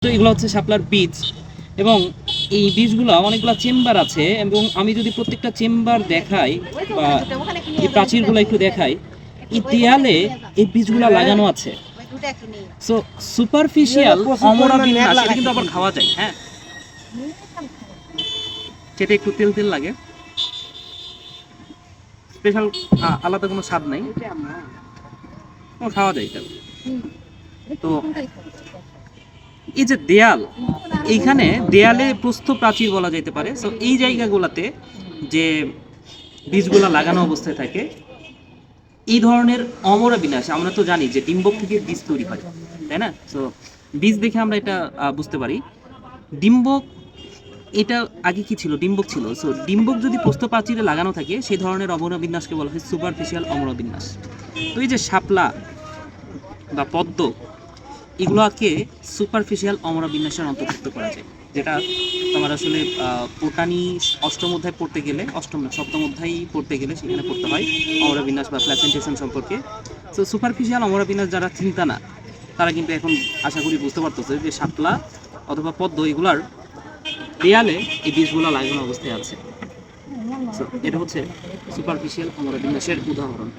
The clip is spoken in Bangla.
তো এগুলো হচ্ছে শাপলার বীজ এবং এই বীজগুলো অনেকগুলো চেম্বার আছে এবং আমি যদি প্রত্যেকটা চেম্বার দেখাই বা এই প্রাচীরগুলো একটু দেখাই, এই দেয়ালে এই বীজগুলো লাগানো আছে। সো সুপারফিশিয়াল অমরা বিন্যাস, এটা কিন্তু আবার খাওয়া যায়। হ্যাঁ, খেতে একটু তেল তেল লাগে, স্পেশাল আলাদা কোনো স্বাদ নাই, খাওয়া যায় এটা। তো এই যে দেয়াল, এইখানে দেয়ালে প্রস্থ প্রাচীর বলা যেতে পারে। সো এই জায়গাগুলোতে যে বীজগুলো লাগানো অবস্থায় থাকে, এই ধরনের অমরা বিন্যাস, আমরা তো জানি যে ডিম্বক থেকে বীজ তৈরি হয়, তাই না? সো বীজ দেখে আমরা এটা বুঝতে পারি ডিম্বক। এটা আগে কি ছিল? ডিম্বক ছিল। সো ডিম্বক যদি প্রস্থ প্রাচীরে লাগানো থাকে, সেই ধরনের অমরা বিন্যাসকে বলা হয় সুপারফিশিয়াল অমরা বিন্যাস। তো এই যে শাপলা বা পদ্ম, এগুলোকে সুপারফিশিয়াল অমরা বিন্যাসের অন্তর্ভুক্ত করা যায়, যেটা তোমার আসলে পোটানি অষ্টম অধ্যায় পড়তে গেলে, অষ্টম না সপ্তম অধ্যায় পড়তে গেলে সেখানে পড়তে হয় অমরা বিন্যাস বা প্লাসেন্টেশন সম্পর্কে। তো সুপারফিশিয়াল অমরা বিন্যাস যারা চিন্তা না, তারা কিন্তু এখন আশা করি বুঝতে পারতেছে যে শাপলা অথবা পদ্ম এগুলার দেয়ালে এই বীজগুলো লাগানো অবস্থায় আছে। এটা হচ্ছে সুপারফিশিয়াল অমরা বিন্যাসের উদাহরণ।